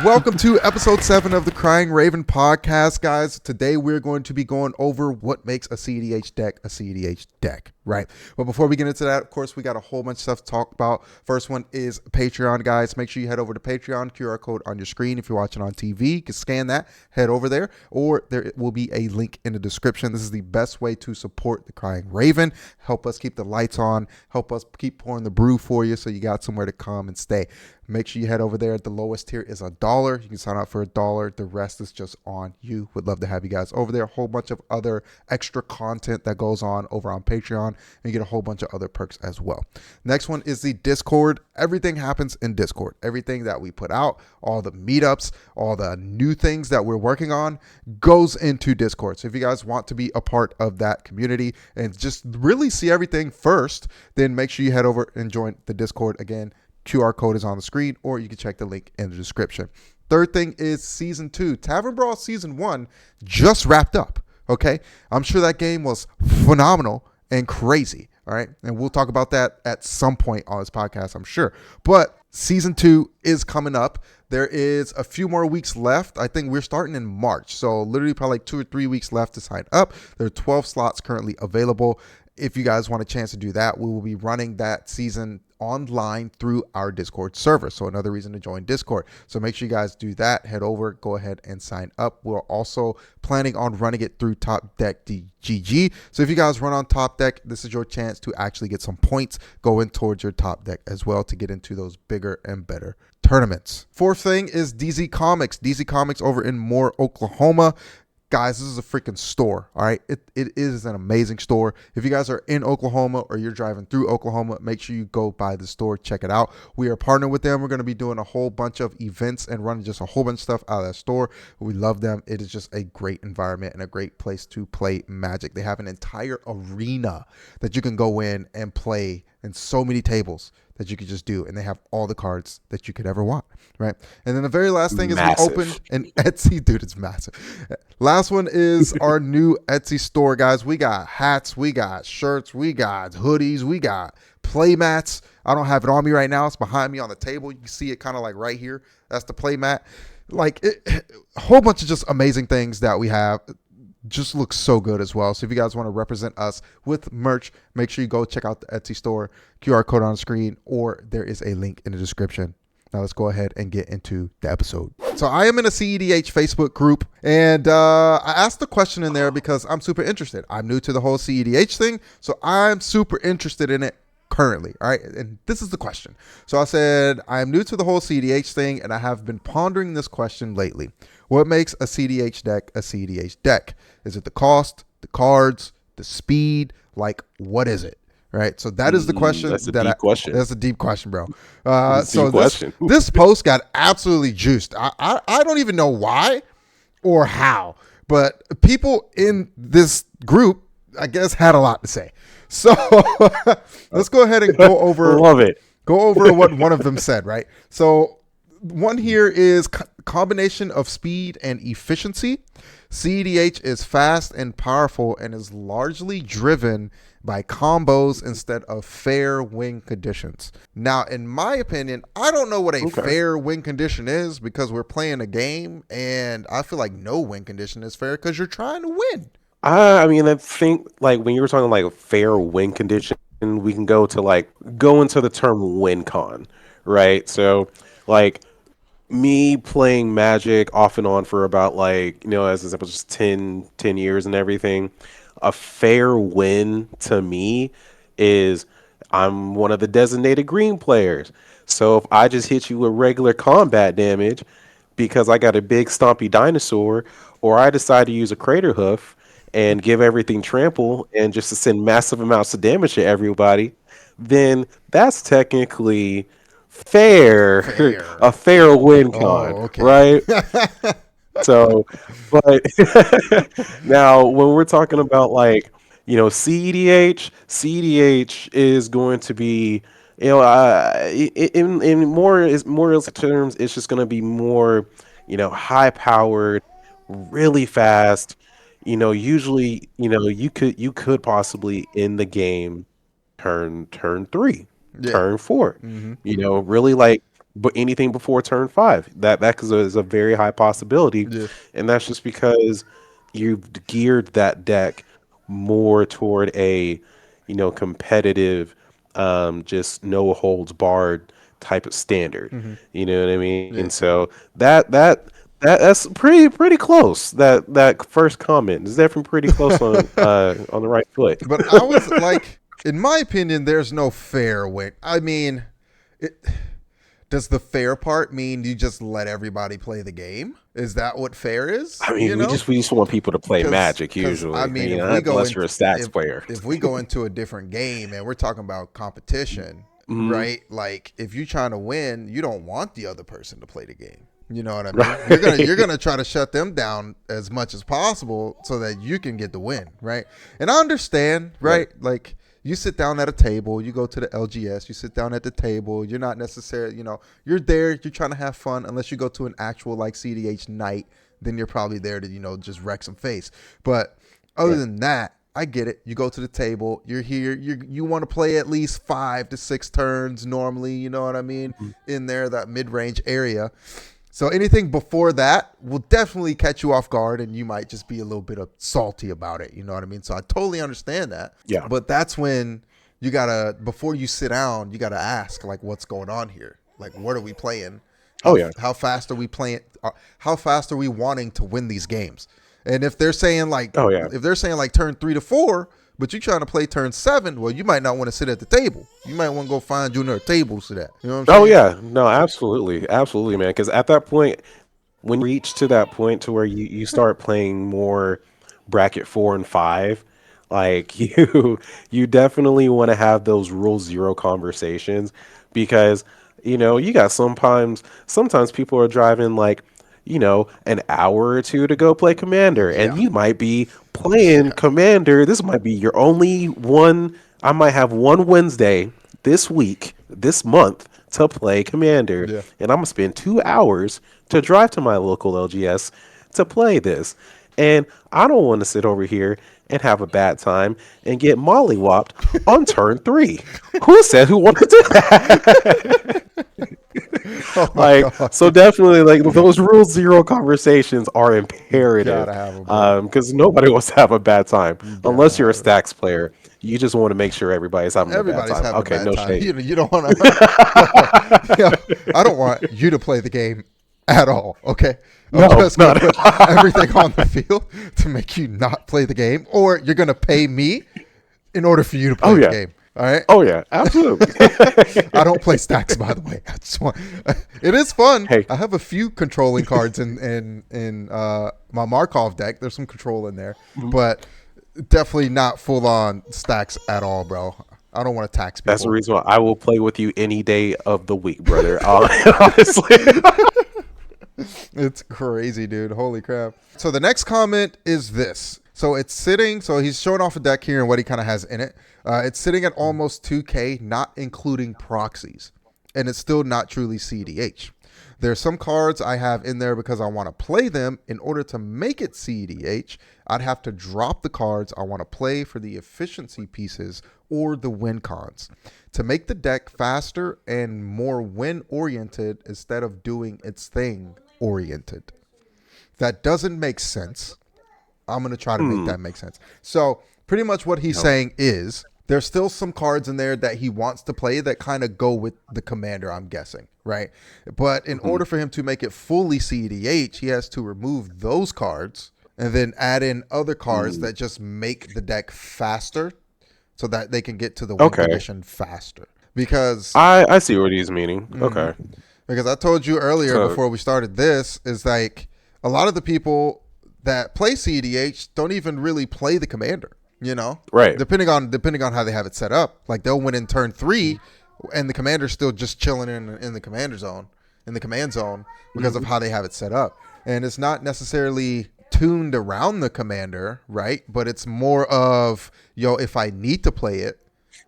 Welcome to episode 7 of the Crying Raven podcast, guys. Today we're going to be going over what makes a cEDH deck a cEDH deck, right? But before we get into that, of course, we got a whole bunch of stuff to talk about. First one is Patreon, guys. Make sure you head over to Patreon, QR code on your screen. If you're watching on TV, you can scan that, head over there, or there will be a link in the description. This is the best way to support the Crying Raven. Help us keep the lights on, help us keep pouring the brew for you so you got somewhere to come and stay. Make sure you head over there. The lowest tier is $1. You can sign up for $1. The rest is just on you. Would love to have you guys over there. A whole bunch of other extra content that goes on over on Patreon, and you get a whole bunch of other perks as well. Next one is the Discord. Everything happens in Discord. Everything that we put out, all the meetups, all the new things that we're working on goes into Discord. So if you guys want to be a part of that community and just really see everything first, then make sure you head over and join the Discord. Again, QR code is on the screen, or you can check the link in the description. Third thing is Season 2. Tavern Brawl Season 1 just wrapped up, okay? I'm sure that game was phenomenal and crazy, all right? And we'll talk about that at some point on this podcast, I'm sure. But Season 2 is coming up. There is a few more weeks left. I think we're starting in March, so literally probably like 2 or 3 weeks left to sign up. There are 12 slots currently available. If you guys want a chance to do that, we will be running that season online through our Discord server. So another reason to join Discord. So make sure you guys do that. Head over, go ahead and sign up. We're also planning on running it through Top Deck GG. So if you guys run on Top Deck, this is your chance to actually get some points going towards your Top Deck as well to get into those bigger and better tournaments. Fourth thing is DZ Comics. DZ Comics over in Moore, Oklahoma. Guys, this is a freaking store, all right? It is an amazing store. If you guys are in Oklahoma or you're driving through Oklahoma, make sure you go by the store, check it out. We are partnering with them. We're going to be doing a whole bunch of events and running just a whole bunch of stuff out of that store. We love them. It is just a great environment and a great place to play Magic. They have an entire arena that you can go in and play, and so many tables that you could just do, and they have all the cards that you could ever want, right? And then the very last thing is we open an Etsy. Dude, it's massive. Last one is our new Etsy store, guys. We got hats, we got shirts, we got hoodies, we got play mats. I don't have it on me right now. It's behind me on the table. You can see it kind of like right here. That's the play mat. Like a whole bunch of just amazing things that we have. Just looks so good as well. So if you guys want to represent us with merch, make sure you go check out the Etsy store, QR code on the screen, or there is a link in the description. Now let's go ahead and get into the episode. So I am in a cEDH Facebook group, and I asked the question in there because I'm super interested. I'm new to the whole cEDH thing, so I'm super interested in it currently. All right. And this is the question. So I said, I'm new to the whole cEDH thing, and I have been pondering this question lately. What makes a cEDH deck a cEDH deck? Is it the cost, the cards, the speed? Like, what is it? Right. So that is the question. That's a deep question. That's a deep question, bro. Question. This post got absolutely juiced. I don't even know why or how, but people in this group, I guess, had a lot to say. So let's go ahead and go over. Love it. Go over what one of them said, right? So one here is combination of speed and efficiency. cEDH is fast and powerful and is largely driven by combos instead of fair win conditions. Now, in my opinion, I don't know what a fair win condition is because we're playing a game, and I feel like no win condition is fair because you're trying to win. I mean, I think like when you were talking like a fair win condition, we can go into the term win con, right? So like me playing Magic off and on for about as this was 10 years and everything, a fair win to me is I'm one of the designated green players. So if I just hit you with regular combat damage because I got a big stompy dinosaur, or I decide to use a crater hoof and give everything trample and just to send massive amounts of damage to everybody, then that's technically fair. A fair win con, right? So, but now when we're talking about cEDH is going to be, in more terms, it's just going to be more, high powered, really fast. Usually, you could possibly end the game turn 3, turn 4. Really but anything before turn 5. That is a very high possibility, Yeah. and that's just because you've geared that deck more toward a, competitive, just no holds barred type of standard. Hmm. You know what I mean? Yeah. So that's pretty close. That first comment is definitely pretty close on the right foot. But I was like, in my opinion, there's no fair way. I mean, it, does the fair part mean you just let everybody play the game? Is that what fair is? I You mean, we know, just we just want people to play Magic because I usually, mean, if we go unless in, you're a stats if player. if we go into a different game and we're talking about competition, Hmm. right? Like if you're trying to win, you don't want the other person to play the game. You know what I mean? You're Right. gonna try to shut them down as much as possible so that you can get the win, right? And I understand, Right. right? Like you sit down at a table, you go to the LGS, you sit down at the table. You're not necessarily, you're there. You're trying to have fun. Unless you go to an actual like cEDH night, then you're probably there to just wreck some face. But other Right. than that, I get it. You go to the table. You're here. You want to play at least 5 to 6 turns normally. You know what I mean? Mhm. In there, that mid range area. So anything before that will definitely catch you off guard, and you might just be a little bit of salty about it. You know what I mean? So I totally understand that. Yeah. But that's when you gotta, before you sit down, you gotta ask like, what's going on here? Like, what are we playing? Oh How yeah. how fast are we playing? How fast are we wanting to win these games? And Oh yeah. if they're saying like turn 3 to 4, but you're trying to play turn 7, well, you might not want to sit at the table. You might want to go find you another table to that. You know what I'm Oh saying? yeah. No, absolutely, absolutely, man. Because at that point, when you reach to that point to where you start playing more bracket 4 and 5, like you definitely want to have those rule zero conversations, because you got sometimes people are driving like an hour or two to go play Commander, and Yeah. you might be playing Yeah. Commander. This might be your only one. I might have one Wednesday this week, this month, to play Commander, Yeah. and I'm gonna spend 2 hours to drive to my local LGS to play this. And I don't want to sit over here and have a bad time and get mollywopped on turn 3. Who said who wanted to do that? Oh my Like, god. so definitely, like, those rule zero conversations are You imperative, gotta have them, bro. because nobody wants to have a bad time You gotta unless you're a have it. stacks player. You just want to make sure everybody's having a bad Everybody's time. having a Okay, bad no time. shade. You don't want to. I don't want you to play the game at all. Okay, I'm No, just gonna not. put everything on the field to make you not play the game, or you're gonna pay me in order for you to Oh play the yeah. game. All right. Oh yeah, absolutely. I don't play stacks, by the way. I just want. It is fun. Hey. I have a few controlling cards in my Markov deck. There's some control in there, Mhm. but definitely not full on stacks at all, bro. I don't want to tax That's the people. reason why I will play with you any day of the week, brother. Honestly. It's crazy, dude. Holy crap. So the next comment is this. So it's sitting, so he's showing off a deck here and what he kind of has in it. It's sitting at almost 2K, not including proxies. And it's still not truly cEDH. There's some cards I have in there because I want to play them. In order to make it cEDH, I'd have to drop the cards I want to play for the efficiency pieces or the win cons to make the deck faster and more win oriented instead of doing its thing oriented. That doesn't make sense. I'm going to try to make Hmm. that make sense. So, pretty much what he's No. saying is there's still some cards in there that he wants to play that kind of go with the commander, I'm guessing, right? But in Mhm. order for him to make it fully cEDH, he has to remove those cards and then add in other cards Mm. that just make the deck faster so that they can get to the win Okay. condition faster. Because I see what he's meaning. mhm. Okay. Because I told you earlier So before we started this is like a lot of the people that play cEDH don't even really play the commander, you know? right. Depending on how they have it set up. Like they'll win in turn 3 and the commander's still just chilling in the commander zone, in the command zone because of Mhm. how they have it set up. And it's not necessarily tuned around the commander, right? But it's more of, if I need to play it,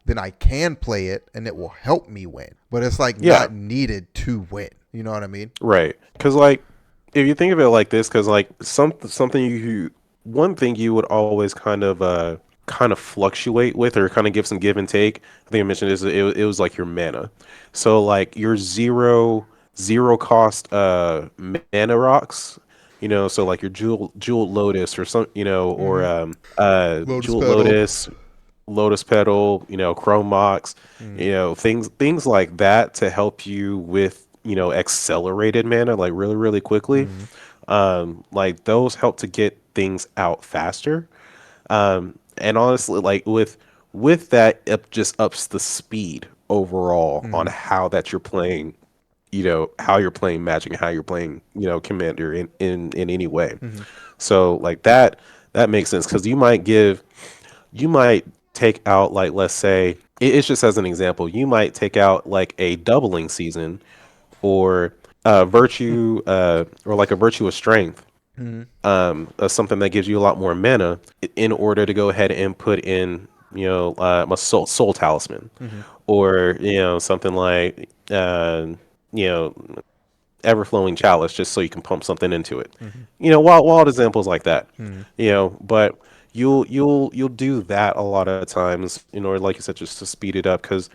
then I can play it and it will help me win. But it's like Yeah. not needed to win. You know what I mean? Right. Because like, if you think of it like this, because like something one thing you would always kind of fluctuate with, or kind of give some give and take. I think I mentioned this. It was like your mana. So like your zero. zero cost mana rocks. So like your jewel lotus or some, or Mm-hmm. Lotus jewel petal. lotus, lotus petal, chrome mox, Mm. things like that to help you with accelerated mana like really really quickly. Mm. Like those help to get things out faster. And honestly, like with that, it just ups the speed overall on Mm. how that you're playing, how you're playing Magic and how you're playing, Commander in any way. Mm-hmm. So like that makes sense because you might take out, like, let's say it's just as an example, you might take out like a doubling season or virtue or like a virtue of strength, Mm-hmm. something that gives you a lot more mana in order to go ahead and put in, a soul talisman, Mm-hmm. or something like you know ever-flowing chalice, just so you can pump something into it. Mm-hmm. Wild examples like that. Mm-hmm. But you'll do that a lot of times in order, like you said, just to speed it up, because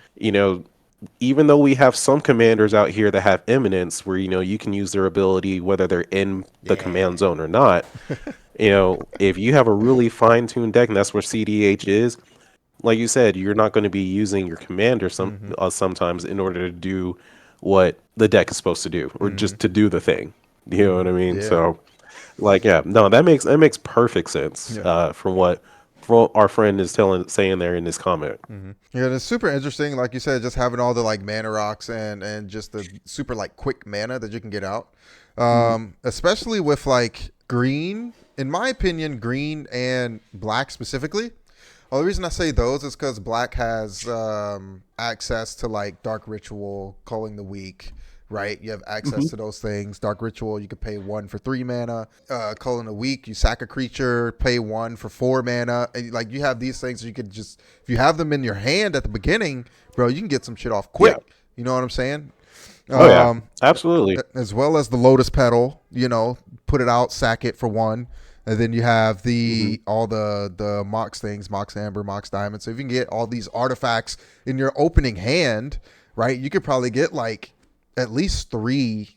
even though we have some commanders out here that have eminence where you can use their ability whether they're in the Yeah. command zone or not. If you have a really fine-tuned deck, and that's where CDH is, like you said, you're not going to be using your commander Mm-hmm. sometimes in order to do what the deck is supposed to do, or Mm-hmm. just to do the thing. You know Mm-hmm. what I mean? Yeah. So, like, yeah, no, that makes perfect sense, Yeah. from what our friend is saying there in this comment. Mm-hmm. Yeah, it's super interesting. Like you said, just having all the like mana rocks and just the super like quick mana that you can get out. Hmm. Especially with like green, in my opinion, green and black specifically. Well, the reason I say those is because black has access to like dark ritual, culling the weak, right? You have access Hmm. to those things. Dark ritual, you could pay 1 for 3 mana. Culling the weak, you sack a creature, pay 1 for 4 mana, and like you have these things. You could just, if you have them in your hand at the beginning, bro, you can get some shit off Yeah. quick. You know what I'm saying? Oh yeah. Um, Absolutely. as well as the Lotus Petal. Put it out, sack it for 1, and then you have Hmm. the all the Mox things, Mox Amber, Mox Diamond. So if you can get all these artifacts in your opening hand, right, you could probably get like at least three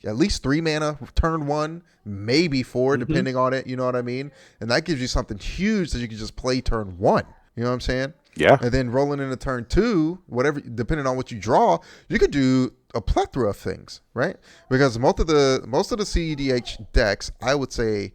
mana turn 1, maybe 4 Hmm. depending on it. You know what I mean? And that gives you something huge that you can just play turn 1. You know what I'm saying? Yeah. And then rolling into turn 2, whatever, depending on what you draw, you could do a plethora of things, right? Because most of the cEDH decks, I would say,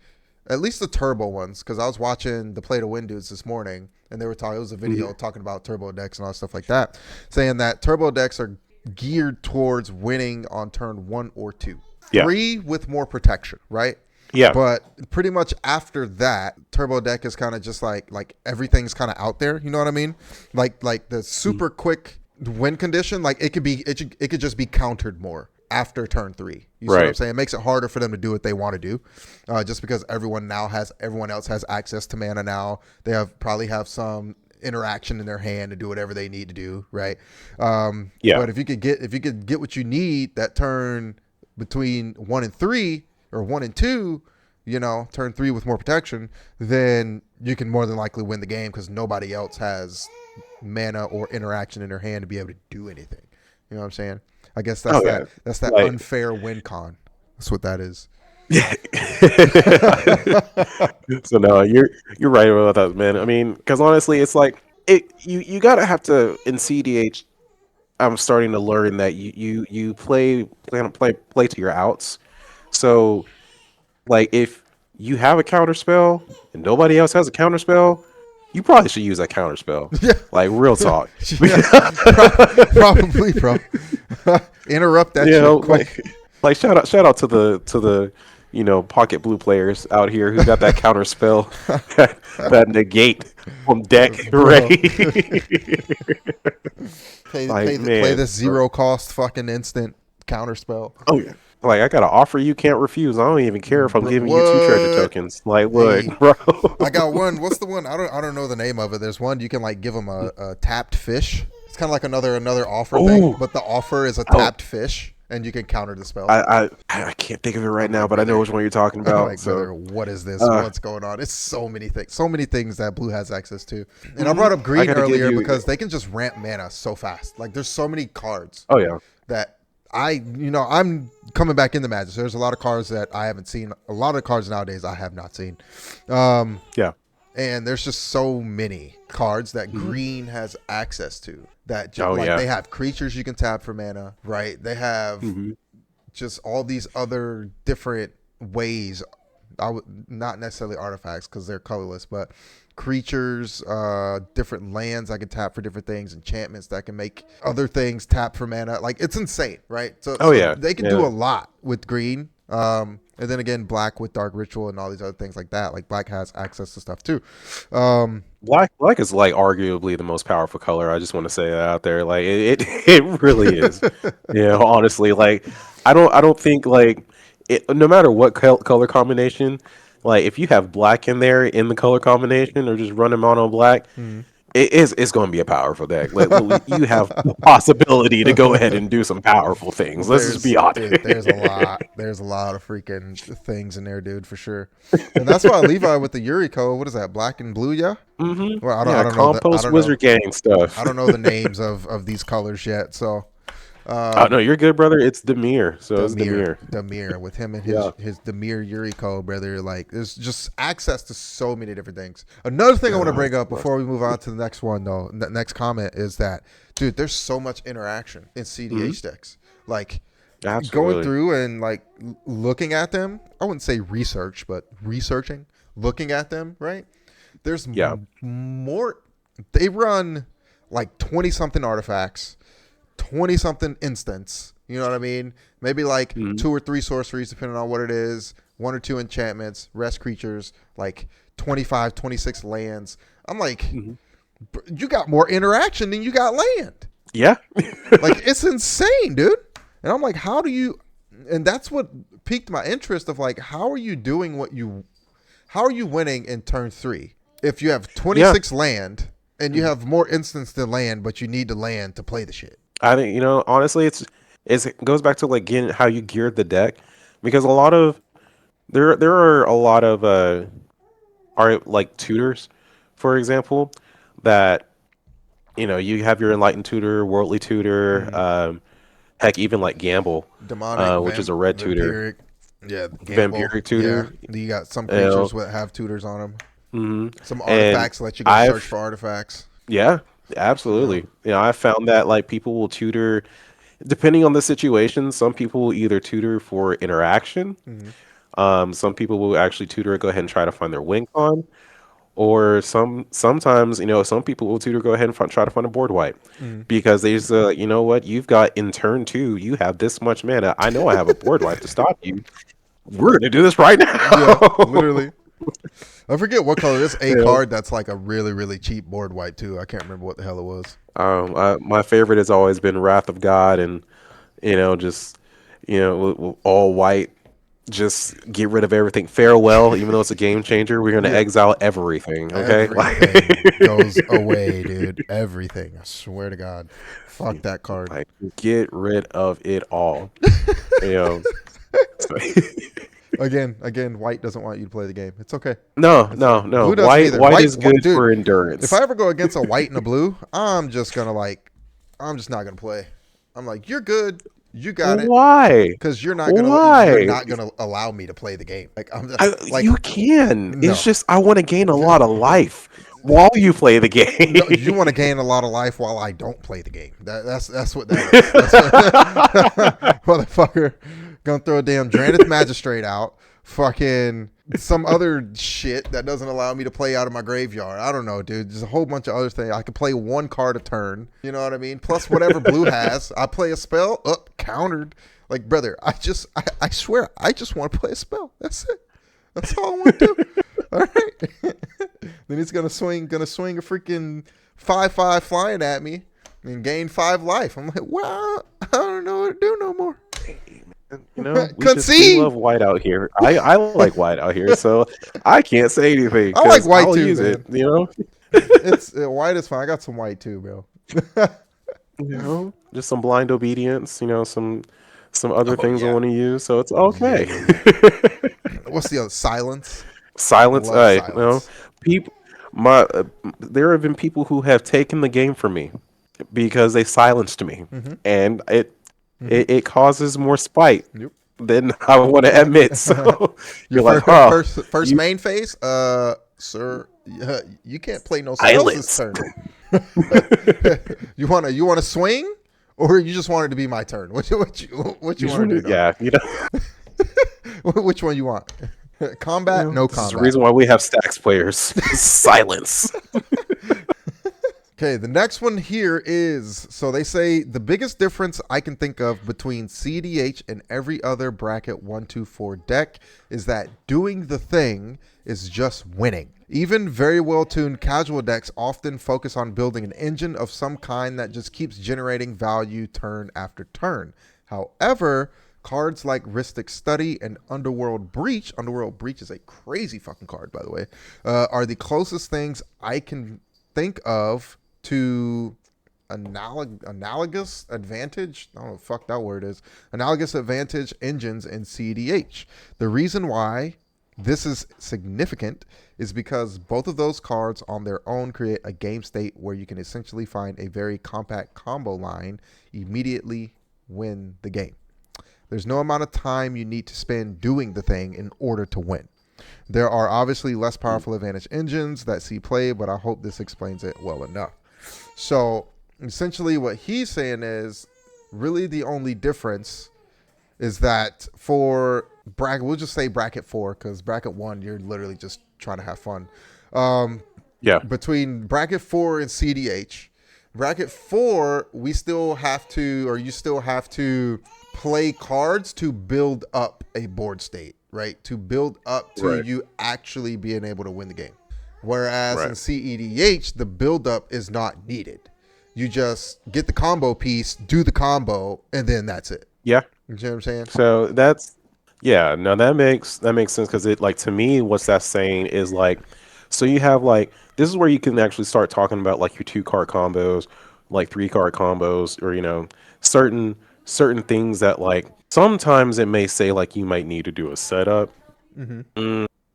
at least the turbo ones, because I was watching the Play to Win dudes this morning, and they were talking. It was a Hmm. video talking about turbo decks and all that stuff like that, saying that turbo decks are geared towards winning on turn 1 or 2, Yeah. 3 with more protection, right? Yeah. But pretty much after that, turbo deck is kind of just like everything's kind of out there. You know what I mean? Like the Mhm. super quick win condition, like it could just be countered more after turn 3. You see what I'm Right. saying? It makes it harder for them to do what they want to do, just because everyone else has access to mana now. They probably have some interaction in their hand to do whatever they need to do, right? Yeah. But if you could get what you need that turn between 1 and 3 or 1 and 2, turn 3 with more protection, then you can more than likely win the game because nobody else has mana or interaction in their hand to be able to do anything. You know what I'm saying? I guess that's Oh that yeah. that's that Like. unfair win con. That's what that is. Yeah. So no, you're right about that, man. I mean, because honestly, it's like you gotta have to in CDH. I'm starting to learn that you play to your outs. So like if you have a counter spell and nobody else has a counter spell, you probably should use that counter spell. Yeah. Like real talk. Yeah, probably, bro. Interrupt that You know, shit quick. like shout out to the pocket blue players out here who got that counter spell, that negate from deck Bro. ready. Like Play man, this zero cost fucking instant counter spell. oh yeah, like I got an offer you can't refuse. I don't even care if I'm Bro, giving you 2 treasure what? tokens. Like look, Hey, bro. I got one. What's the one? I don't know the name of it. There's one you can like give them a tapped fish. It's kind of like another offer thing, Oh, but the offer is a oh, tapped fish, and you can counter the spell. I can't think of it right I'm now, like, but I know brother, which one you're talking I'm about. like, So, brother, what is this? uh, What's going on? It's so many things that blue has access to. And I mhm, brought up I green got to give earlier you. because they can just ramp mana so fast. Like there's so many cards Oh yeah. that I'm coming back into Magic. So there's a lot of cards that I haven't seen. A lot of cards nowadays I have not seen. Yeah. And there's just so many cards that Mhm. green has access to. That Oh like yeah. they have creatures you can tap for mana, right? They have Hmm. just all these other different ways. I would not necessarily artifacts because they're colorless, but creatures, different lands I can tap for different things, enchantments that can make other things tap for mana. Like it's insane, right? So, Oh so yeah. they can do a lot with green. And then again, black with dark ritual and all these other things like that. Like black has access to stuff too. Black is like arguably the most powerful color. I just want to say that out there. Like it really is. Honestly, like I don't think like no matter what color combination, like if you have black in there in the color combination or just run mono black, Hmm. it's going to be a powerful deck. Like you have the possibility to go ahead and do some powerful things. Let's just be honest. There's a lot. There's a lot of freaking things in there, dude, for sure. And that's why Levi with the Yuriko, what is that? Black and blue, yeah. Well, I Yeah, don't know. I compost don't know. wizard gang stuff. I don't know the names of these colors yet. So, Oh no, um, you're good, brother. It's Demir. So it's Demir, Demir. Demir, with him and Yeah. his Demir Yuriko, brother. Like, there's just access to so many different things. Another thing I want to bring up before we move on to the next one, though, next comment is that, dude, there's so much interaction in CDH decks. Like, going Absolutely. through and like looking at them. I wouldn't say research, but researching, looking at them. Right? There's Yeah. more. They run like 20 something artifacts, 20 something instants. You know what I mean? Maybe like Mhm. 2 or 3 sorceries, depending on what it is, 1 or 2 enchantments, rest creatures, like 25, 26 lands. I'm like, Mhm. you got more interaction than you got land. Yeah. Like, it's insane, dude. And I'm like, how do you? And that's what piqued my interest of like, how are you doing how are you winning in turn 3 if you have Yeah. 26 land and you have more instants than land, but you need the land to play the shit. I think honestly, it goes back to like getting how you geared the deck, because a lot of there are a lot of are like tutors, for example, that you have your enlightened tutor, worldly tutor, Mm-hmm. heck, even like gamble, Demonic, which is a red tutor, vampiric, yeah, gamble, vampiric yeah. tutor, You got some you know, creatures that have tutors on them. hmm Some and artifacts let you go search I've for artifacts. yeah, You know. absolutely. I found that like people will tutor depending on the situation. Some people will either tutor for interaction. Mm-hmm. Some people will actually tutor, go ahead and try to find their win con, or sometimes some people will tutor, go ahead and try to find a board wipe, Mm-hmm. because they just you know what, you've got in turn 2, you have this much mana. I know I have a board wipe to stop you. We're gonna do this right Yeah, now. literally. I forget what color. There's a Yeah. card that's like a really, really cheap board wipe too. I can't remember what the hell it was. My favorite has always been Wrath of God, and just all white. Just get rid of everything. Farewell, even though it's a game changer, we're gonna Yeah. exile everything. Okay, Everything goes away, dude. Everything. I swear to God. Fuck that card. like get rid of it all. You know. So- Again, white doesn't want you to play the game. It's okay. no, It's no, okay. no. Blue doesn't White either. white is good Dude, for if I endurance. ever go against a white and a blue, I'm just not gonna play. I'm like, you're good. You got it. Why? Because you're Why? not gonna allow me to play the game. Like I'm like You can. It's no. just I want to gain a lot of life while you play the No, you game. want to gain a lot of life while I don't play the game. That's what that is. That's what, motherfucker, gonna throw a damn Dranith Magistrate out. Fucking some other shit that doesn't allow me to play out of my graveyard. I don't know, dude. There's a whole bunch of other things. I can play 1 card a turn. You know what I mean? Plus whatever blue has. I play a spell. Up, countered. Like, brother, I swear, I just want to play a spell. That's it. That's all I want to do. All right. Then he's gonna swing a freaking 5/5 flying at me and gain 5 life. I'm like, well, I don't know what to do no more. We Concede. love white out here. I like white out here, so I can't say anything I like because white I'll too, use man. it. It's white is fine. I got some white too, bro. Just some blind obedience. Some other Oh things I yeah, want to use, so it's yeah, okay. yeah, yeah. What's the other? Silence. Silence. Love Well, silence. people. My there have been people who have taken the game from me because they silenced me, Mm-hmm. and it It causes more spite Yep. than I want to admit. So Your you're like, oh, first you main phase, sir, you can't play no spells this silence. turn. You wanna swing, or you just want it to be my turn? What you You just want want to do, to, dog? yeah, you know, Which one you want? you Combat, know, no this is the combat. reason why we have stacks players. Silence. Okay, the next one here is, so they say the biggest difference I can think of between cEDH and every other bracket 124 deck is that doing the thing is just winning. Even very well tuned casual decks often focus on building an engine of some kind that just keeps generating value turn after turn. However, cards like Rhystic Study and Underworld Breach is a crazy fucking card, by the way, are the closest things I can think of to analogous advantage. I don't know what the fuck that word is. Analogous advantage engines in cEDH. The reason why this is significant is because both of those cards on their own create a game state where you can essentially find a very compact combo line, immediately win the game. There's no amount of time you need to spend doing the thing in order to win. There are obviously less powerful advantage engines that see play, but I hope this explains it well enough. So essentially what he's saying is really the only difference is that for bracket, we'll just say bracket 4, because bracket 1, you're literally just trying to have fun. Yeah. Between bracket 4 and cEDH, bracket 4, we still have to, or you still have to play cards to build up a board state, right? To build up to Right. you actually being able to win the game. Whereas in Right. cEDH, the buildup is not needed. You just get the combo piece, do the combo, and then that's it. Yeah. You know what I'm saying? So that's yeah, no, that makes sense because it like to me, what's that saying is like, so you have like this is where you can actually start talking about like your 2 card combos, like 3 card combos, or certain things that like sometimes it may say like you might need to do a setup,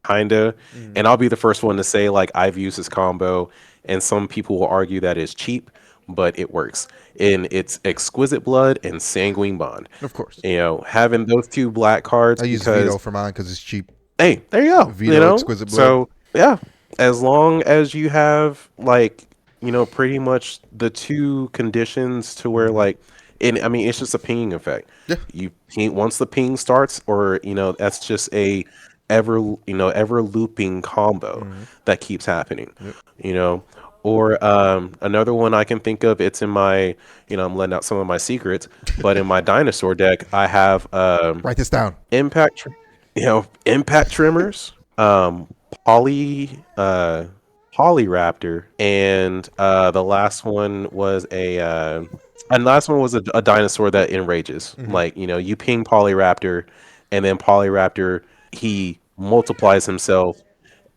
kinda, and I'll be the first one to say like I've used this combo, and some people will argue that it's cheap, but it works. And it's Exquisite Blood and Sanguine Bond. Of course. You know, having those 2 black cards I use Veto because for mine because it's cheap. hey, there you go. You Veto know, Exquisite Blood. so yeah, as long as you have like pretty much the 2 conditions to where like, and I mean it's just a pinging effect. Yeah. You ping once the ping starts, or that's just a ever looping combo that keeps happening. Yep. You know, or another one I can think of. It's in my I'm letting out some of my secrets, but in my dinosaur deck I have Write this down. impact, impact trimmers, polyraptor, and the last one was a dinosaur that enrages. Like you ping polyraptor, and then polyraptor he multiplies himself,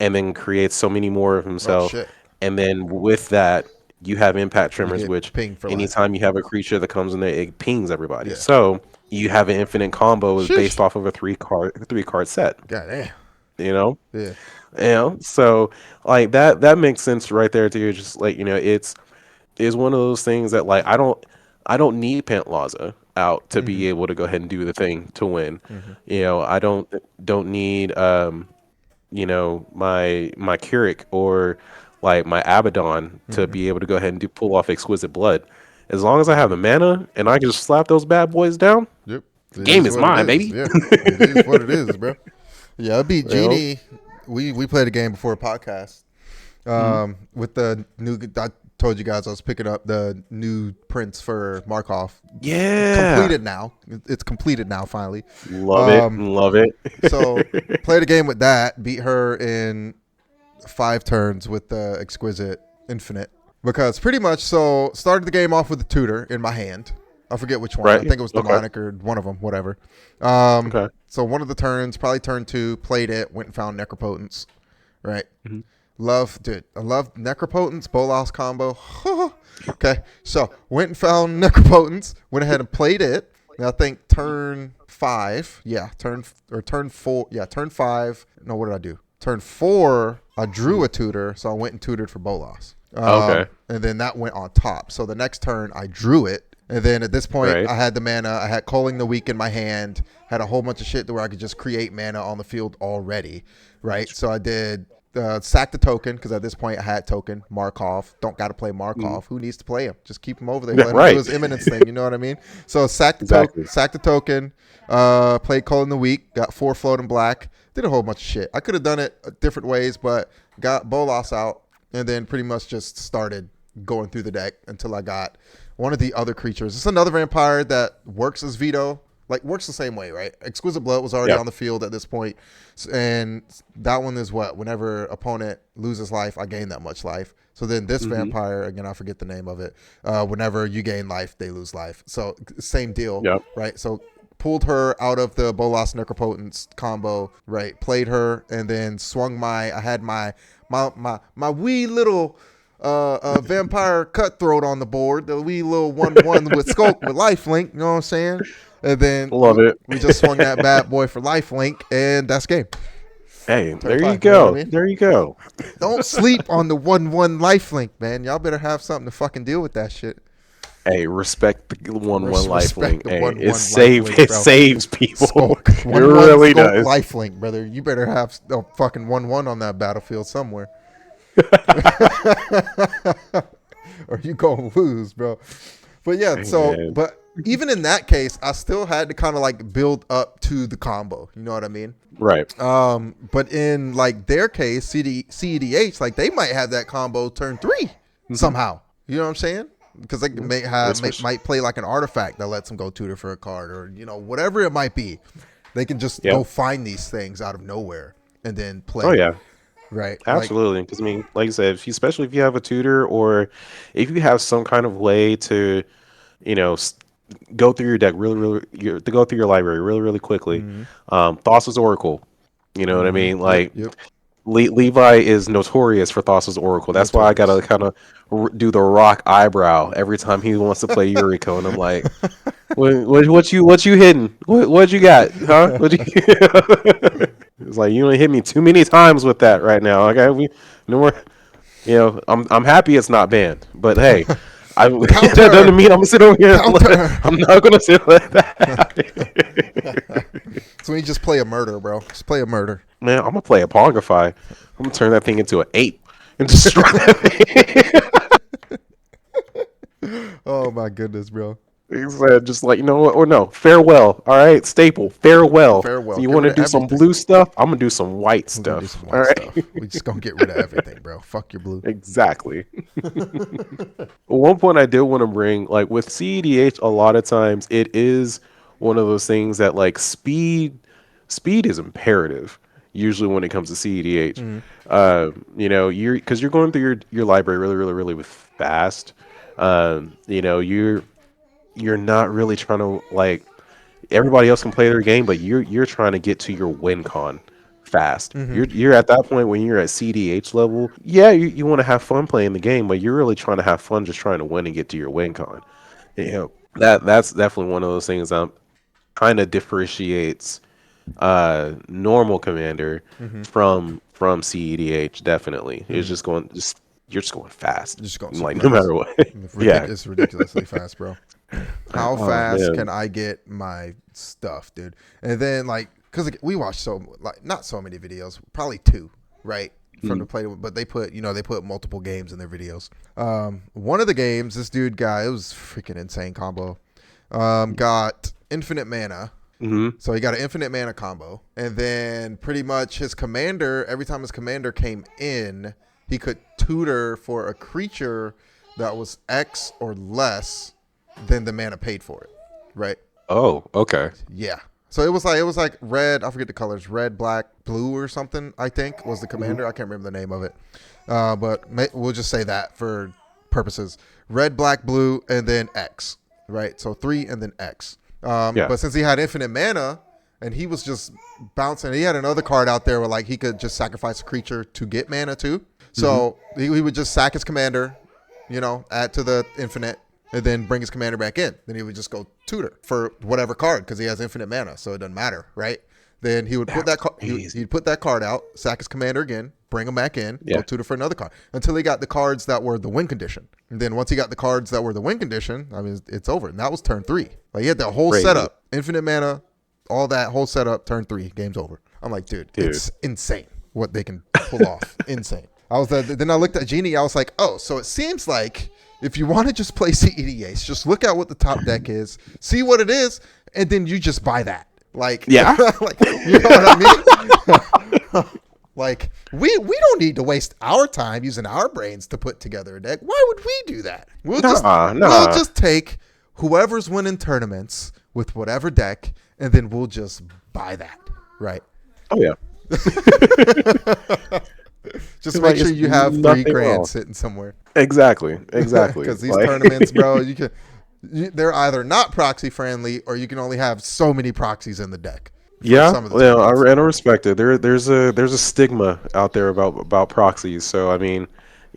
and then creates so many more of Oh himself, shit. and then with that you have impact You trimmers, get which pinged for life. anytime you have a creature that comes in there, it pings everybody. Yeah. So you have an infinite combo is based Sheesh. off of a 3 card set. God damn. You know, Yeah. so like that makes sense right there too. Just like it's one of those things that like I don't need Pantlaza out to be able to go ahead and do the thing to win. I don't need my Keurig or like my Abaddon to be able to go ahead and pull off Exquisite Blood. As long as I have the mana and I can just slap those bad boys down, Yep. the game is what it mine, is. baby. Yeah. It is what it is, bro. Yeah, I beat You know? Genie. We played a game before a podcast. With the new, I told you guys I was picking up the new prints for Markov. Yeah. Completed now. It's completed now, finally. Love it. So played a game with that. Beat her in 5 turns with the Exquisite Infinite. Because pretty much, so started the game off with the Tutor in my hand. I forget which one. Right. I think it was Okay. Demonic or one of them, whatever. Okay. So one of the turns, probably turn 2, played it, went and found Necropotence. Right. I love Necropotence, Bolas combo. Okay. So went and found Necropotence, went ahead and played it. And I think turn 5. Yeah. Turn 4. Yeah. Turn 5. No, what did I do? Turn 4, I drew a Tutor. So I went and tutored for Bolas. Okay. And then that went on top. So the next turn I drew it And then at this point, Right. I had the mana. I had Culling the Weak in my hand. Had a whole bunch of shit to where I could just create mana on the field already, right? So I did sack the token because at this point I had token Markov. Don't got to play Mhm. Markov. Who needs to play him? Just keep him over there. Yeah, Let him do right. his imminence thing. You know what I mean? So Exactly. sack the token. Played Culling the Weak. Got 4 floating black. Did a whole bunch of shit. I could have done it different ways, but got Bolas out and then pretty much just started going through the deck until I got one of the other creatures. It's another vampire that works as veto, like works the same way, right? Exquisite Blood was already Yeah. on the field at this point, and that one is what whenever opponent loses life, I gain that much life. So then this Hmm. vampire, again, I forget the name of it. Whenever you gain life, they lose life. So same deal, Yep. right? So pulled her out of the Bolas Necropotence combo, right? Played her and then swung I had my wee little vampire cutthroat on the board, the wee little 1/1 with skulk with lifelink, you know what I'm saying? And then Love it. we just swung that bad boy for lifelink, and that's game. Hey, Turn there you 5, you know what I go. mean? There you go. Don't sleep on the 1/1 lifelink, man. Y'all better have something to fucking deal with that shit. Hey, respect the 1/1 life Respect link. the Hey, 1/1 it lifelink, bro. saves people. Skulk. It 1/1 really skulk does. lifelink, brother. You better have a fucking 1/1 on that battlefield somewhere. Or you gonna lose, bro. But yeah, Hey, so man. but even in that case, I still had to kind of like build up to the combo. You know what I mean? Right. But in like their case, CEDH, like they might have that combo turn 3 somehow. You know what I'm saying? Because they may have might play like an artifact that lets them go tutor for a card, or whatever it might be. They can just Yep. go find these things out of nowhere and then play. Oh yeah. Right. Like Absolutely, because I mean, like I said, especially if you have a tutor or if you have some kind of way to, you know, go through your deck to go through your library really, really quickly. Thassa's Oracle, you know what I mean? Like Yep. Levi is notorious for Thassa's Oracle. That's why I gotta Notorious. kind of do the rock eyebrow every time he wants to play Yuriko, and I'm like, what you hitting? What you got? Huh? What you? It's like you only hit me too many times with that right now. Okay, no more. I'm happy it's not banned, but hey, that Counter. doesn't mean I'm gonna sit over here. Counter. I'm not gonna sit like that. So we just play a murder, bro. Just play a murder. Man, I'm gonna play a Pongify. I'm gonna turn that thing into an 8 and destroy that thing. Oh my goodness, bro. He said, just like, you know what? Or no, farewell. All right, staple, farewell. Farewell. So you Get want rid to of do some everything. blue stuff? I'm gonna do some white We're gonna do stuff. some All white right, stuff. We just gonna get rid of everything, bro. Fuck your blue. exactly. At one point, I did want to bring like with CEDH. A lot of times, it is one of those things that like speed is imperative. Usually, when it comes to CEDH, you're going through your library really, really, really with fast. You're not really trying to like everybody else can play their game, but you're trying to get to your win con fast. You're at that point when you're at CDH level. Yeah, you want to have fun playing the game, but you're really trying to have fun just trying to win and get to your win con. That's definitely one of those things that kind of differentiates normal commander from CEDH. Definitely, it's just you're just going fast, Just going super like no fast. matter what. Yeah. It's ridiculously fast, bro. How Oh fast man. can I get my stuff, dude? And then like, cause we watched not so many videos, probably 2, right? From the play, but they put multiple games in their videos. One of the games, this dude it was freaking insane combo. Got infinite mana. So he got an infinite mana combo, and then pretty much his commander. Every time his commander came in, he could tutor for a creature that was X or less than the mana paid for it, right? Oh, okay. Yeah. So it was like red. I forget the colors. Red, black, blue, or something. I think was the commander. I can't remember the name of it. But we'll just say that for purposes. Red, black, blue, and then X. Right. So 3 and then X. Yeah. But since he had infinite mana and he was just bouncing, he had another card out there where like he could just sacrifice a creature to get mana too. So he would just sack his commander, add to the infinite, and then bring his commander back in. Then he would just go tutor for whatever card because he has infinite mana, so it doesn't matter, right? Then he would put That's that crazy. he'd put that card out, sack his commander again, bring him back in, go Yeah, tutor for another card until he got the cards that were the win condition. And then once he got the cards that were the win condition, I mean, it's over. And that was turn 3. Like he had that whole crazy, setup, infinite mana, all that whole setup, turn 3, game's over. I'm like, dude, dude. it's insane what they can pull off. Insane. Then I looked at Genie. I was like, oh, so it seems like if you want to just play cEDH, just look at what the top deck is, see what it is, and then you just buy that. Like, Yeah. like, you know what I mean? Like, we don't need to waste our time using our brains to put together a deck. Why would we do that? We'll just take whoever's winning tournaments with whatever deck, and then we'll just buy that, right? Oh yeah. Just make sure it's you have nothing $3,000 wrong. sitting somewhere. Exactly. Because these tournaments, bro, they're either not proxy friendly or you can only have so many proxies in the deck. Yeah, some of the well, tournaments. I respect it. There's a stigma out there about proxies. So I mean,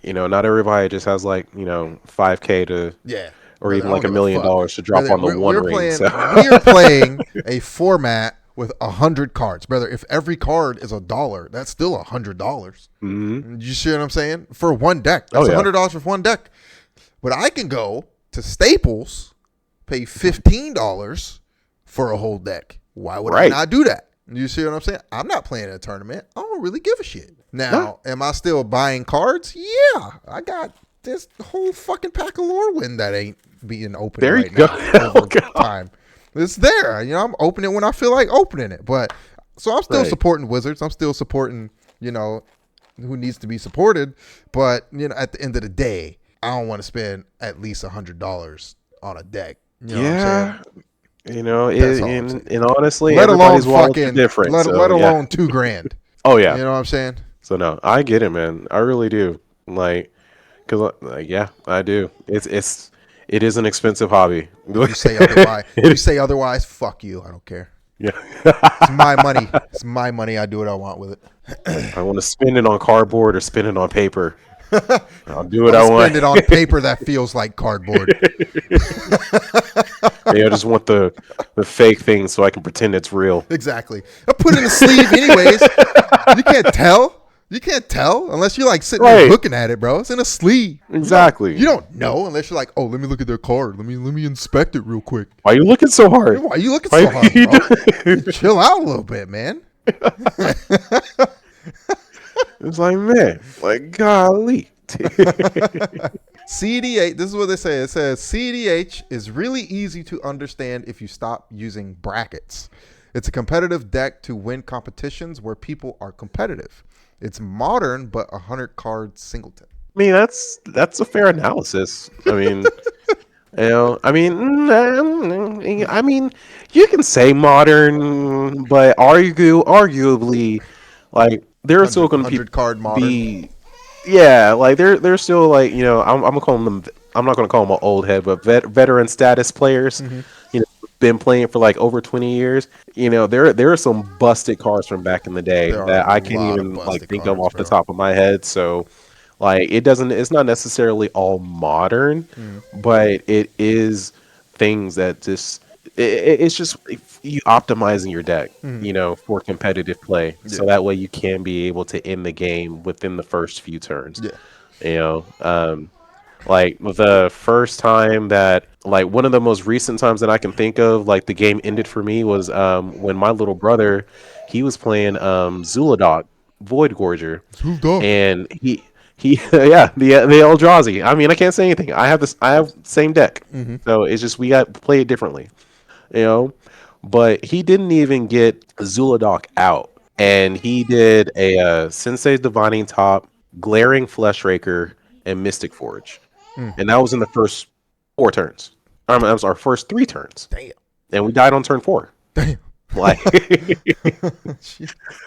not everybody just has like 5K to Yeah. or Brother, even I don't like $1 give a million fuck. to drop Brother, on the One Ring. So we are playing a format with 100 cards. Brother, if every card is $1, that's still $100. Mhm. You see what I'm saying? For one deck. Oh That's yeah, $100 for one deck. But I can go to Staples, pay $15 for a whole deck. Why would I right. not do that? You see what I'm saying? I'm not playing a tournament. I don't really give a shit. Now, am I still buying cards? Yeah. I got this whole fucking pack of Lorwyn that ain't being opened There you right go. now Oh over god. time. It's there. I'm opening it when I feel like opening it. But so I'm still Right. supporting Wizards. I'm still supporting, who needs to be supported. But, at the end of the day, I don't want to spend at least $100 on a deck. You know what I'm saying? Yeah. That's all I'm saying. And honestly, Let alone everybody's wallets are different. let So yeah. alone $2,000. Oh You yeah. know what I'm saying? So no, I get it, man. I really do. Cause yeah, I do. It is an expensive hobby. You say otherwise. You say otherwise. Fuck you. I don't care. Yeah. It's my money. It's my money. I do what I want with it. I want to spend it on cardboard or spend it on paper. I'll do what I'll I want. spend it on paper that feels like cardboard. Yeah, I just want the fake thing so I can pretend it's real. Exactly. I put it in a sleeve anyways. You can't tell. You can't tell unless you're like sitting there Right. looking at it, bro. It's in a sleeve. Exactly. You don't know unless you're like, oh, let me look at their card. Let me inspect it real quick. Why are you looking so hard? Why are you looking Why so hard, you bro? Chill out a little bit, man. It's like, man, like golly. cEDH, this is what they say. It says cEDH is really easy to understand if you stop using brackets. It's a competitive deck to win competitions where people are competitive. It's modern, but 100 card singleton. I mean, that's a fair analysis. I mean, I mean, you can say modern, but arguably, like there are still going to 100 card modern. be, yeah, like they're still like I'm gonna call them. I'm not gonna call them an old head, but veteran status players. Mm-hmm. Been playing for like over 20 years. There are some busted cards from back in the day There are that a I can't lot of even like busted think of cards, off the bro. top of my head. So like it's not necessarily all modern, but it is things that just it's just you optimizing your deck, for competitive play. So that way you can be able to end the game within the first few turns. Yeah. Like the first time that like one of the most recent times that I can think of, like the game ended for me was when my little brother, he was playing Zuladog, Void Gorger, and he yeah, the Eldrazi. I mean, I can't say anything. I have the same deck. So it's just we got to play it differently. But he didn't even get Zuladog out, and he did a Sensei's Divining Top, Glaring Fleshraker, and Mystic Forge, and that was in the first 4 turns. That was our first 3 turns, Damn. and we died on turn 4. Damn. Like,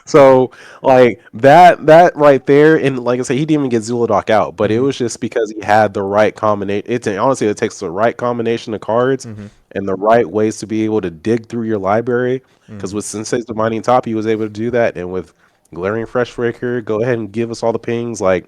so like that right there, and like I said, he didn't even get Zuladok out, but it was just because he had the right combination. Honestly, it takes the right combination of cards and the right ways to be able to dig through your library. Because with Sensei's Divining Top, he was able to do that, and with Glaring Freshbreaker, go ahead and give us all the pings. Like,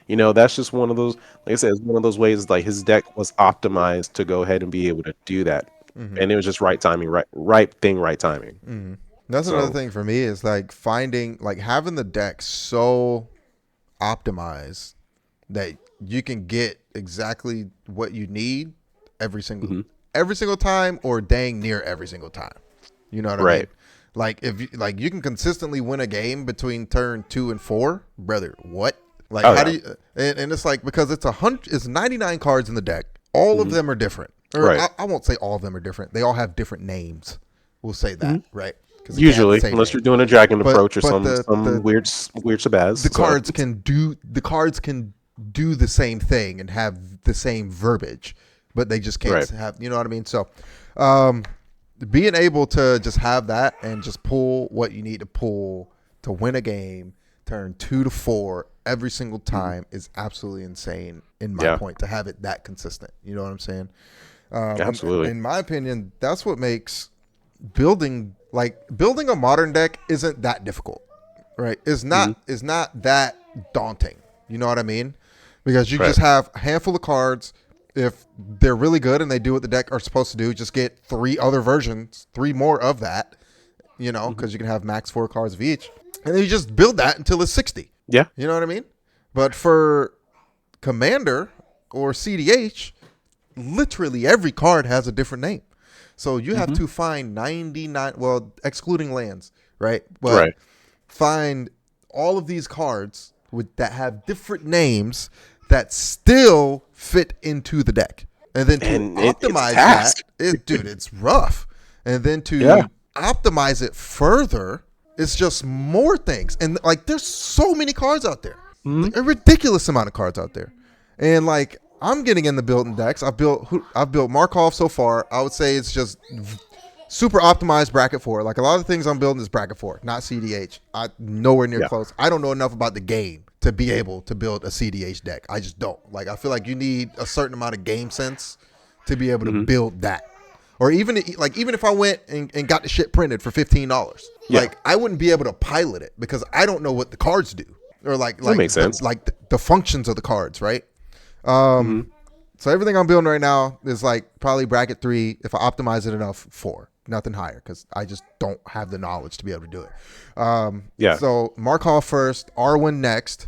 that's just one of those. Like I said, it's one of those ways. Like his deck was optimized to go ahead and be able to do that, and it was just right timing, right thing, right timing. That's another So thing for me is like finding like having the deck so optimized that you can get exactly what you need every single mhm. every single time or dang near every single time. You know what I mean? Right. Like if you, like you can consistently win a game between turn 2 and 4, brother. What? Like Oh how do yeah. you? And it's like because it's 99 cards in the deck. All of Mhm. them are different. Or Right. I won't say all of them are different. They all have different names. We'll say that, Mhm. right? Because they can't have the Usually, same unless name. you're doing a dragon approach or But some weird the shabazz. So cards can do the same thing and have the same verbiage, but they just can't right. have, you know what I mean? So um being able to just have that and just pull what you need to pull to win a game, turn 2 to 4 every single Mhm. time is absolutely insane in my Yeah. point to have it that consistent. You know what I'm saying? And Absolutely. in my opinion, that's what makes building a modern deck isn't that difficult, right? Mhm. It's not that daunting. You know what I mean? Because you Right. just have a handful of cards. If they're really good and they do what the deck are supposed to do, just get three other versions, three more of that. You know, Mhm. because you can have max 4 cards of each, and then you just build that until it's 60. Yeah. You know what I mean? But for Commander or cEDH, literally every card has a different name. So you have Mhm. to find 99, well, excluding lands, right? But Right. find all of these cards that have different names that still fit into the deck. And then to And it's a optimize that, task. dude, it's rough. And then Yeah. to optimize it further, it's just more things. And like, there's so many cards out there, Mhm. like, a ridiculous amount of cards out there. And like, I'm getting in the building decks. I've built Markov so far. I would say it's just super optimized bracket 4. Like a lot of the things I'm building is bracket 4, not cEDH. I nowhere near Yeah. close. I don't know enough about the game to be able to build a cEDH deck. I just don't. Like I feel like you need a certain amount of game sense to be able to Mhm. build that. Or even if I went and got the shit printed for $15, Yeah. like I wouldn't be able to pilot it because I don't know what the cards do or That makes sense. the functions of the cards, right? Um, Mhm. so everything I'm building right now is like probably bracket 3. If I optimize it enough, 4. Nothing higher because I just don't have the knowledge to be able to do it. Yeah. So Markov first, Arwen next,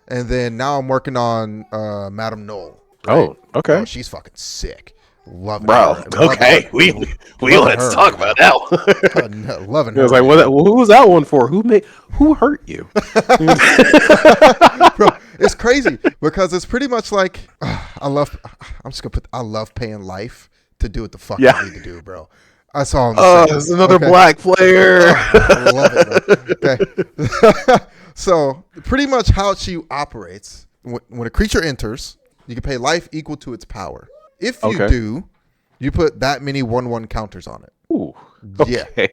and then now I'm working on Madame Knoll. Right? Oh, Oh, okay. she's fucking sick. Loving Bro, her. okay. We Loving let's her talk right about now. that one. Loving It was her like, right now. who was that one for? Who hurt you? Bro, it's crazy because it's pretty much like I love paying life to do what the fuck Yeah. I need to do, bro. That's all I'm saying. There's another Okay. black player. I love it, bro. Okay. So pretty much how she operates when a creature enters, you can pay life equal to its power. If you Okay. do, you put that many 1/1 counters on it. Ooh. Yeah. Okay.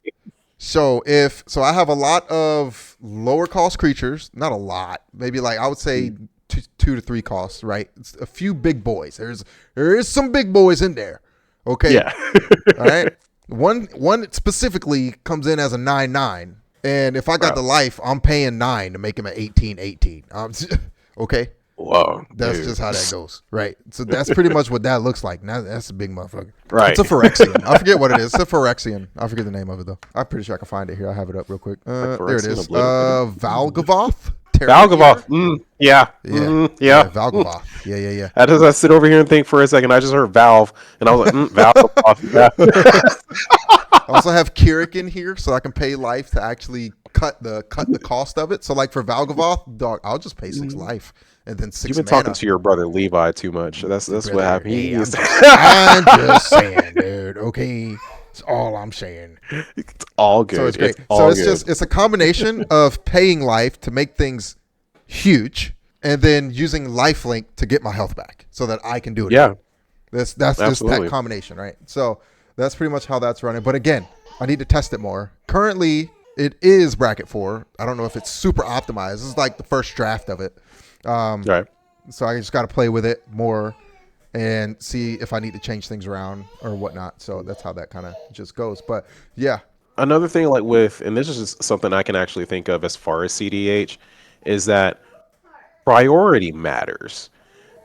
So I have a lot of lower cost creatures, not a lot, maybe like I would say 2 to 3 costs, right? It's a few big boys. There is some big boys in there. Okay. Yeah. All right. One specifically comes in as a 9/9. And if I got Bro. the life, I'm paying 9 to make him an 18/18. Okay. Whoa, That's dude. just how that goes, right? So that's pretty much what that looks like. Now that's a big motherfucker. Right. It's a Phyrexian. I forget what it is. It's a Phyrexian. I forget the name of it though. I'm pretty sure I can find it here. I have it up real quick. There it Phyrexian is. Oblivion. Valgavoth. Valgavoth. Yeah. Yeah. Yeah. Valgavoth. Yeah. How does I sit over here and think for a second? I just heard Valve, and I was like, Valgavoth. Yeah. I also have Kirik in here, so I can pay life to actually cut the cost of it. So like for Valgavoth, dog, I'll just pay 6 life and then 6 You've been mana. talking to your brother Levi too much. That's what Brother, happened. hey, He's I'm just saying, dude. Okay, that's all I'm saying. it's all good. So it's great. All So good. it's a combination of paying life to make things huge, and then using lifelink to get my health back, so that I can do it. Yeah. Again. That's just Absolutely. that combination, right? So that's pretty much how that's running. But again, I need to test it more. Currently, it is bracket 4. I don't know if it's super optimized. This is like the first draft of it. Right. So I just got to play with it more and see if I need to change things around or whatnot. So that's how that kind of just goes. But yeah. Another thing, like with, and this is just something I can actually think of as far as cEDH, is that priority matters.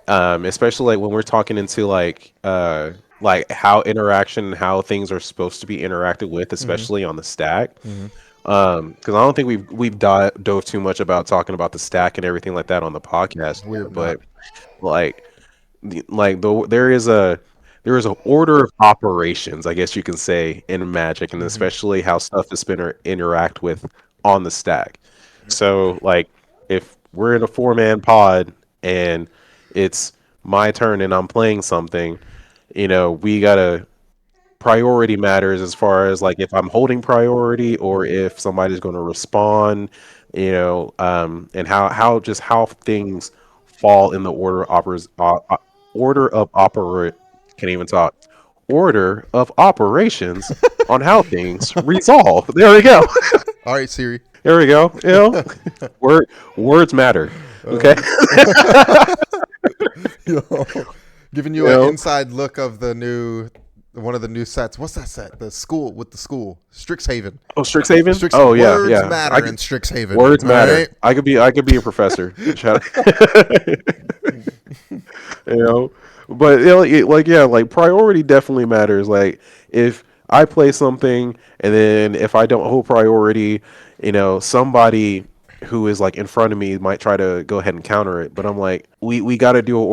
Especially like when we're talking into like how interaction, how things are supposed to be interacted with, Mm-hmm. especially on the stack. Mm-hmm. Because I don't think we've dove too much about talking about the stack and everything like that on the podcast We have yet, not. but like there is an order of operations, I guess you can say, in Magic, and Hmm. especially how stuff is spin interact with on the stack. So like if we're in a four-man pod and it's my turn and I'm playing something, we gotta priority matters as far as like if I'm holding priority or Hmm. if somebody's going to respond, and how things fall in the order of operate can't even talk order of operations on how things resolve. There we go. All right, Siri. There we go. Words matter. Okay. Uh, yo, giving you you an know, inside look of the new one of the new sets. What's that set? The school with the school. Strixhaven. oh, Strixhaven. Strixhaven. Oh yeah, Words yeah. matter in Strixhaven. Words All right. matter. I could be a professor. Shout you know, but yeah, like priority definitely matters. Like if I play something and then if I don't hold priority, somebody who is like in front of me might try to go ahead and counter it. But I'm like, we got to do an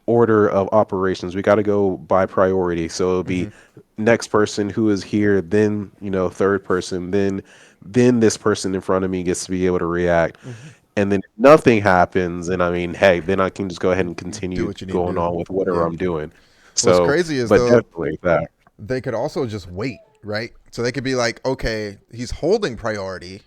order of operations. We got to go by priority. So it'll be Hmm. next person who is here, then third person, then this person in front of me gets to be able to react. Hmm. And then if nothing happens, and I mean, hey, then I can just go ahead and Do continue what you need to going do. on with whatever Yeah. I'm doing. What's So, crazy is but though definitely that. they could also just wait, right? So they could be like, okay, he's holding priority.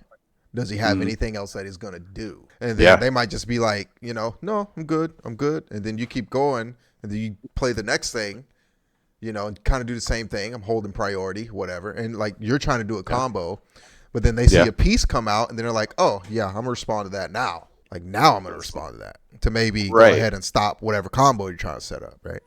Does he have Hmm. anything else that he's gonna do? And then Yeah, they might just be like, no, I'm good, I'm good. And then you keep going, and then you play the next thing, and kind of do the same thing. I'm holding priority, whatever. And like you're trying to do a yeah, combo, but then they see yeah. a piece come out, and then they're like, oh yeah, I'm gonna respond to that now. Like now I'm gonna respond to that to maybe go Right. ahead and stop whatever combo you're trying to set up, right?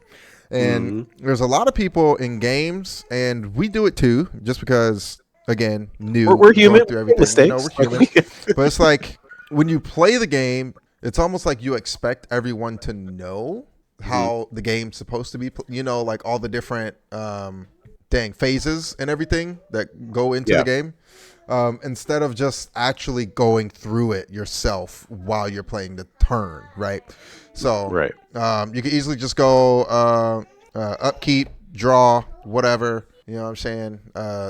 And Hmm. there's a lot of people in games, and we do it too, just because, again, We're, new, we're going human. through We make everything. We're mistakes. Like human. But it's like when you play the game, it's almost like you expect everyone to know Mhm. how the game's supposed to be, like all the different phases and everything that go into the Yeah. game. Instead of just actually going through it yourself while you're playing the turn, right? So Right. you can easily just go upkeep, draw, whatever. You know what I'm saying?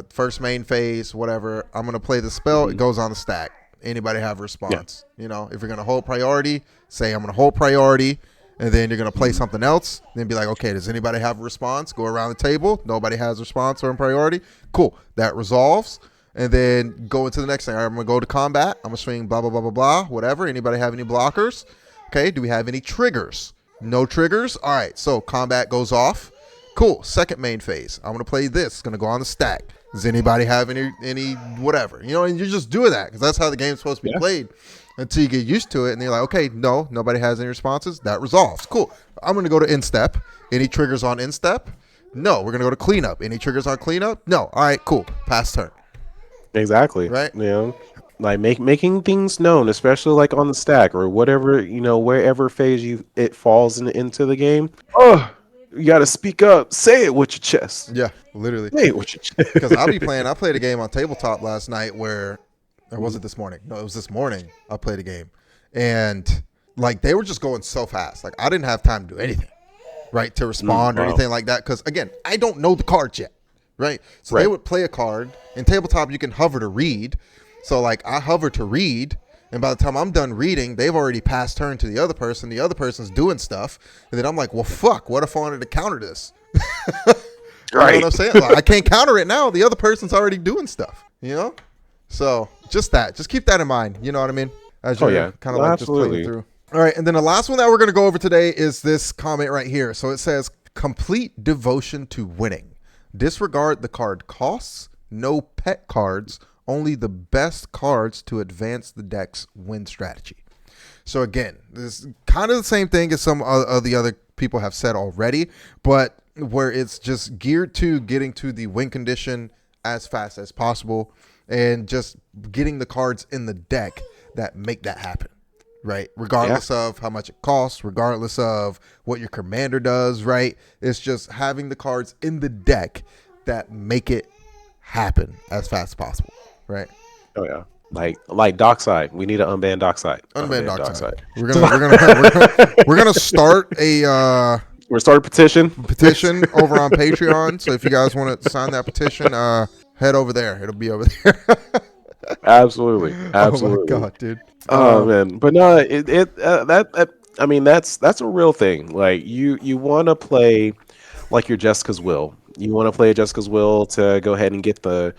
First main phase, whatever. I'm going to play the spell. It Hmm. goes on the stack. Anybody have a Yeah. response? If you're going to hold priority, say I'm going to hold priority. And then you're going to play Hmm. something else. Then be like, okay, does anybody have a response? Go around the table. Nobody has a response or a priority. Cool. That resolves. And then go into the next thing. All right, I'm going to go to combat. I'm going to swing blah, blah, blah, blah, blah, whatever. Anybody have any blockers? Okay, do we have any triggers? No triggers? All right, so combat goes off. Cool. Second main phase. I'm going to play this. It's going to go on the stack. Does anybody have any whatever? And you're just doing that because that's how the game's supposed to be Yeah. played until you get used to it. And you're like, okay, no, nobody has any responses. That resolves. Cool. I'm going to go to instep. Any triggers on instep? No. We're going to go to cleanup. Any triggers on cleanup? No. All right, cool. Pass turn. Exactly. Right? Like making things known, especially like on the stack or whatever, wherever phase it falls into the game. Oh, you got to speak up. Say it with your chest. Yeah, literally. Say it with your Because I'll be chest. playing. I played a game on tabletop last night where, or was it this morning? No, it was this morning. I played a game, and like they were just going so fast. Like I didn't have time to do anything, right, to respond or Wow. anything like that. Because again, I don't know the cards yet, right? So they Right. would play a card in tabletop. You can hover to read. So like I hover to read. And by the time I'm done reading, they've already passed turn to the other person. The other person's doing stuff. And then I'm like, well, fuck, what if I wanted to counter this? You know what Right. I'm saying? Like, I can't counter it now. The other person's already doing stuff. So just that. Just keep that in mind. You know what I mean? As Oh you're yeah. kind of No, like just playing absolutely. through. All right. And then the last one that we're going to go over today is this comment right here. So it says, complete devotion to winning. Disregard the card costs. No pet cards. Only the best cards to advance the deck's win strategy. So again, this is kind of the same thing as some of the other people have said already, but where it's just geared to getting to the win condition as fast as possible and just getting the cards in the deck that make that happen, right? Yeah. Regardless of how much it costs, regardless of what your commander does, right? It's just having the cards in the deck that make it happen as fast as possible, right? Oh yeah. Like Dockside. We need to unban Dockside. Unban Unban Dockside. Dockside. We're gonna start a We're starting a petition. petition over on Patreon. So if you guys want to sign that petition, head over there. It'll be over there. Absolutely. Oh my Absolutely. god, dude. Oh man, but no, that I mean that's a real thing. Like you want to play like your Jessica's Will. You want to play a Jessica's Will to go ahead and get the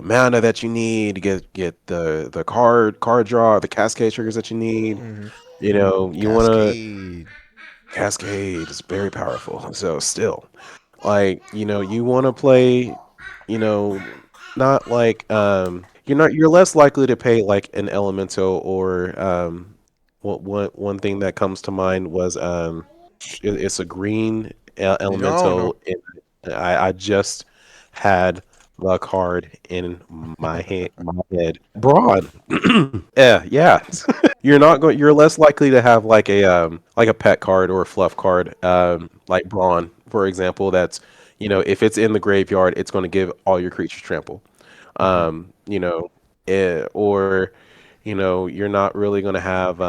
mana that you need, get the card draw, the cascade triggers that you need. Mhm. You know, you want to Cascade. cascade is very powerful. So still, like you want to play, you know, not like you're less likely to pay like an elemental or one thing that comes to mind was it's a green No, no. elemental. I just had the card in my head. Brawn. Yeah, yeah. You're less likely to have like a pet card or a fluff card, like Brawn, for example, that's if it's in the graveyard, it's going to give all your creatures trample. Mhm. You know, or you're not really going to have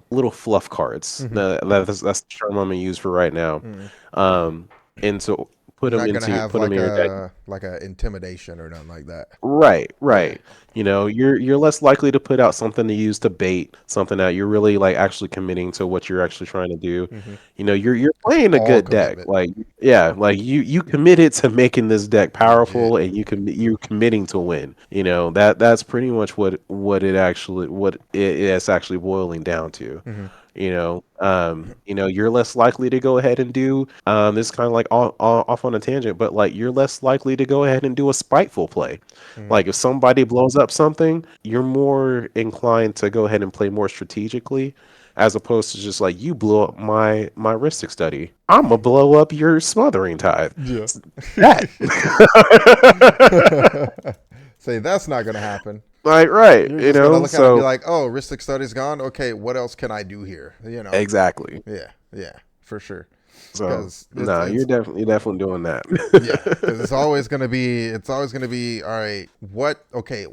little fluff cards. Mhm. That's the term I'm gonna use for right now. Mhm. Um, and so You're not gonna have put them like in your deck. a intimidation or nothing like that. Right, Yeah. right. You're less likely to put out something to use to bait something that you're really like actually committing to what you're actually trying to do. Mhm. You're playing a All good deck. commitment. Like yeah, like you committed to making this deck Legit. powerful, and you're committing to win. That's pretty much what it is actually boiling down to. Mhm. You're less likely to go ahead and do this is kind of like off on a tangent, but like you're less likely to go ahead and do a spiteful play. Mhm. Like if somebody blows up something, you're more inclined to go ahead and play more strategically, as opposed to just like you blew up my Rhystic study. I'm gonna blow up your smothering tithe. Yeah. That Say that's not gonna happen. like right, You're just gonna look at it and be so like, "Oh, Rhystic Study's gone. Okay, what else can I do here?" You know? exactly. Yeah, yeah, for sure. So Because no, it's you're definitely doing that. yeah, because it's always gonna be all right.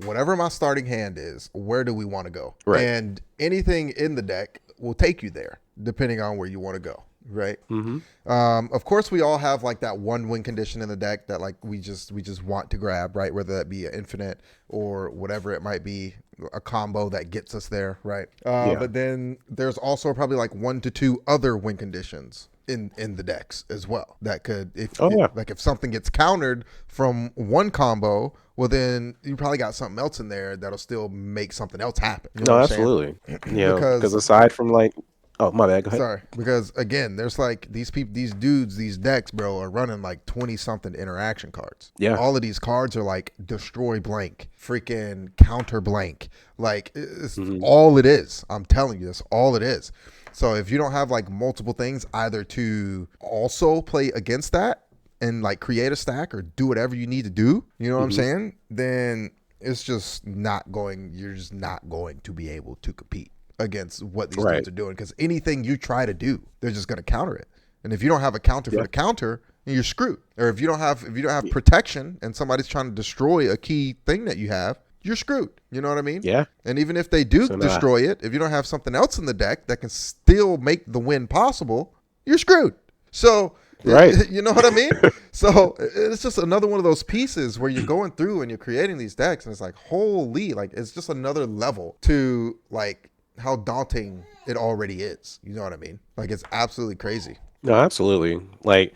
Whatever my starting hand is, where do we want to go? Right. And anything in the deck will take you there, depending on where you want to go. Right. Hmm. Of course, we all have like that one win condition in the deck that like we just want to grab, right? Whether that be an infinite or whatever it might be, a combo that gets us there, right? Yeah. But then there's also probably like 1 to 2 other win conditions in the decks as well that could Oh yeah. if something gets countered from one combo, well then you probably got something else in there that'll still make something else happen. You know No, what I'm saying? absolutely. Because Because aside from like, oh my bad, go ahead. sorry, because again, there's like these people, these dudes, these decks, bro, are running like 20 something interaction cards. Yeah. All of these cards are like destroy blank, freaking counter blank. Like it's Hmm. all it is. I'm telling you, that's all it is. So if you don't have like multiple things either to also play against that and like create a stack or do whatever you need to do, you know what I'm Hmm. saying? Then it's just not going, you're just not going to be able to compete against what these Right. dudes are doing, because anything you try to do, they're just going to counter it. And if you don't have a counter for Yeah. the counter, you're screwed. Or if you don't have protection and somebody's trying to destroy a key thing that you have, you're screwed. You know what I mean? Yeah. And even if they do So now, destroy it, if you don't have something else in the deck that can still make the win possible, you're screwed. So, right. you know what I mean? So it's just another one of those pieces where you're going through and you're creating these decks, and it's like, holy, like it's just another level to like how daunting it already is. You know what I mean? Like it's absolutely crazy. No, absolutely. Like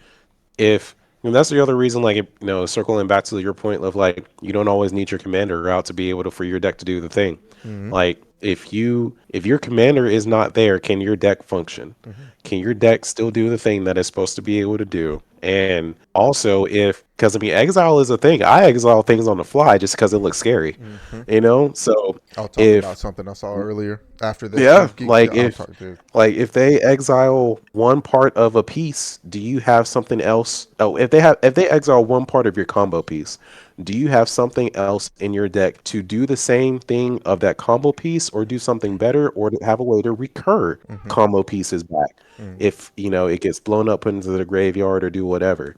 if and that's the other reason, like circling back to your point of like you don't always need your commander out to be able to for your deck to do the thing. Mm-hmm. Like if your commander is not there, can your deck function? Mm-hmm. Can your deck still do the thing that it's supposed to be able to do? And also, if because I mean, exile is a thing. I exile things on the fly just because it looks scary, Mm-hmm. So I'll talk about if something I saw earlier after this. yeah, like I'll if talk to. if they exile one part of a piece, do you have something else? Oh, if they exile one part of your combo piece, do you have something else in your deck to do the same thing of that combo piece, or do something better, or to have a way to recur Mm-hmm. combo pieces back Mm-hmm. if it gets blown up into the graveyard or do whatever,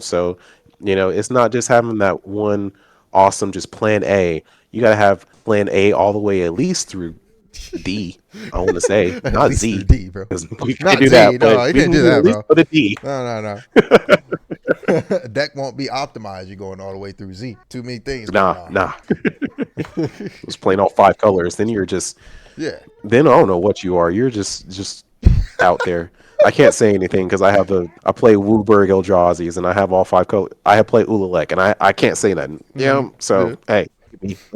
so it's not just having that one awesome just plan A. You gotta have playing A all the way at least through D. I want to say At not least Z. through D, bro. We Not can't do Z. that, No, but you we can't can do do at that, least bro. for the D. No. Deck won't be optimized. You're going all the way through Z. Too many things going on. Nah. It was playing all 5 colors. Then you're just Yeah. then I don't know what you are. You're just out there. I can't say anything because I play Wooburg Eldrazi's and I have all 5 colors. I have played Ulalek and I can't say nothing. Yeah. So Yeah. hey,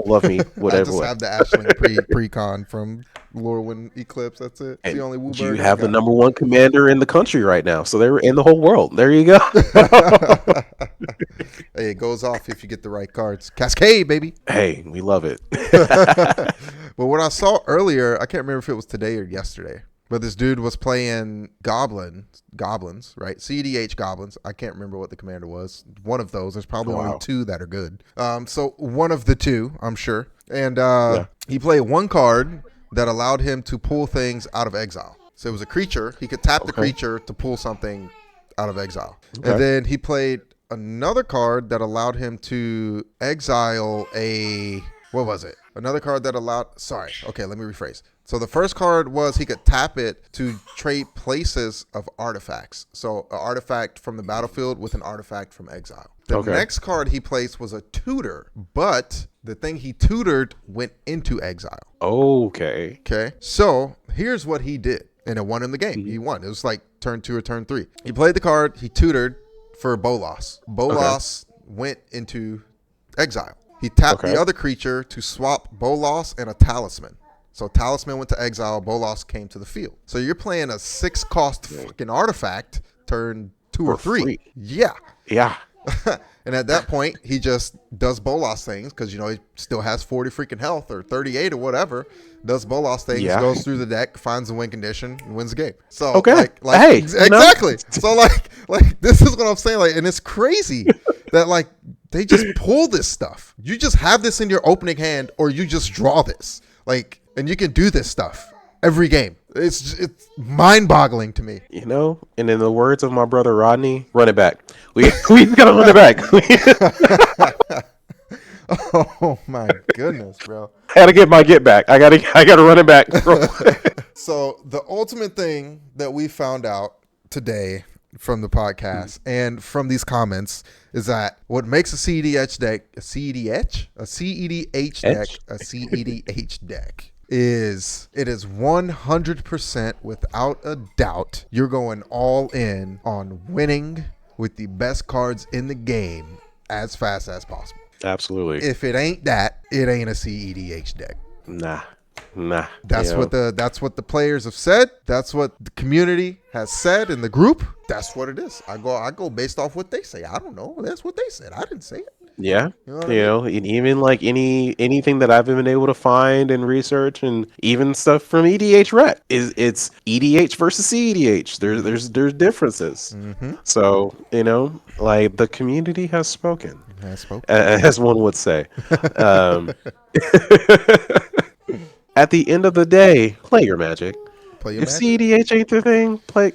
love me I whatever just way. have the Ashling pre-con from Lorwyn Eclipse. That's it. It's the And only you Wooburg I have the got. number 1 commander in the country right now, so they're in the whole world. There you go. Hey, it goes off if you get the right cards. Cascade, baby. Hey, we love it. But what I saw earlier, I can't remember if it was today or yesterday, but this dude was playing goblins, right? cEDH goblins. I can't remember what the commander was. One of those. There's probably only 2 that are good. So one of the 2, I'm sure. And he played 1 card that allowed him to pull things out of exile. So it was a creature. He could tap the creature to pull something out of exile. Okay. And then he played another card that allowed him to exile what was it? Another card that allowed, okay, let me rephrase. So the first card was he could tap it to trade places of artifacts. So an artifact from the battlefield with an artifact from exile. The next card he placed was a tutor, but the thing he tutored went into exile. Okay. So here's what he did. And it won in the game. He won. It was like turn 2 or turn 3. He played the card. He tutored for Bolas. Bolas went into exile. He tapped the other creature to swap Bolas and a talisman. So talisman went to exile. Bolas came to the field. So you're playing a 6-cost fucking artifact turn 2 or 3. Free. Yeah. And at that point, he just does Bolas things because, he still has 40 freaking health or 38 or whatever. Does Bolas things, goes through the deck, finds a win condition, and wins the game. So, hey, exactly. So, like this is what I'm saying. And it's crazy that, they just pull this stuff. You just have this in your opening hand or you just draw this. And you can do this stuff every game. It's mind-boggling to me. And in the words of my brother Rodney, run it back. We gotta run it back. Oh my goodness, bro. I gotta get my get back. I gotta run it back. So the ultimate thing that we found out today from the podcast and from these comments is that what makes a cEDH deck a cEDH deck is it is 100% without a doubt you're going all in on winning with the best cards in the game as fast as possible. Absolutely. If it ain't that, it ain't a cEDH deck. Nah. That's what the players have said. That's what the community has said in the group. That's what it is. I go based off what they say. I don't know. That's what they said. I didn't say it. Yeah. And even like anything that I've been able to find and research, and even stuff from EDH Rec it's EDH versus cEDH. There's differences. Mm-hmm. So like the community has spoken. As one would say. At the end of the day, play your magic. If cEDH ain't the thing, play.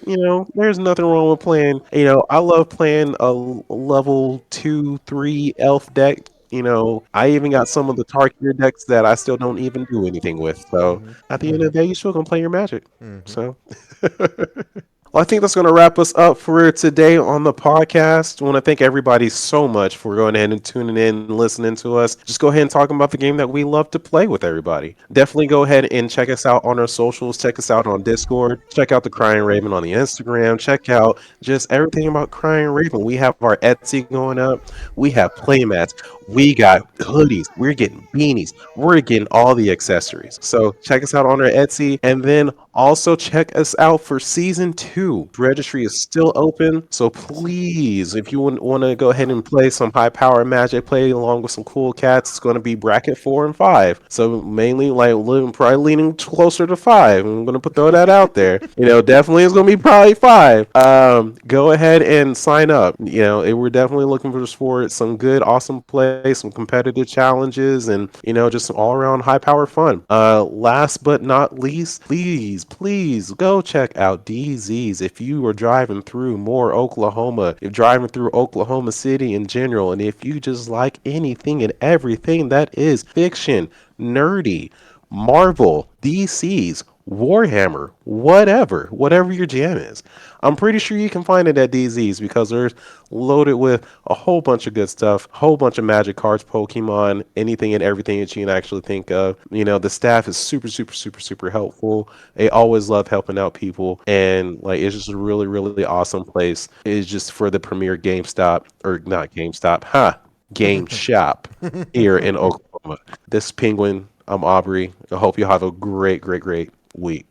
There's nothing wrong with playing. I love playing a level 2-3 elf deck. I even got some of the Tarkir decks that I still don't even do anything with. So at the end of the day, you still gonna play your magic. So. Well, I think that's going to wrap us up for today on the podcast. I want to thank everybody so much for going ahead and tuning in and listening to us. Just go ahead and talk about the game that we love to play with everybody. Definitely go ahead and check us out on our socials. Check us out on Discord. Check out the Crying Raven on the Instagram. Check out just everything about Crying Raven. We have our Etsy going up. We have playmats. We got hoodies. We're getting beanies. We're getting all the accessories. So check us out on our Etsy. And then also check us out for season 2. Registry is still open. So please, if you want to go ahead and play some high power magic, play along with some cool cats, it's going to be bracket 4 and 5. So mainly probably leaning closer to 5. I'm going to throw that out there. Definitely it's going to be probably 5. Go ahead and sign up. We're definitely looking for some good, awesome play. play, some competitive challenges, and just some all around high power fun. Last but not least, please go check out DZs if you are driving through Moore, Oklahoma, if driving through Oklahoma City in general, and if you just like anything and everything that is fiction, nerdy, Marvel, DC's, Warhammer, whatever your jam is. I'm pretty sure you can find it at DZ's because they're loaded with a whole bunch of good stuff, whole bunch of magic cards, Pokemon, anything and everything that you can actually think of. The staff is super helpful. They always love helping out people, and like it's just a really awesome place. It's just for the premier GameStop or not GameStop, Game Shop here in Oklahoma. This Penguin, I'm Aubrey. I hope you have a great week.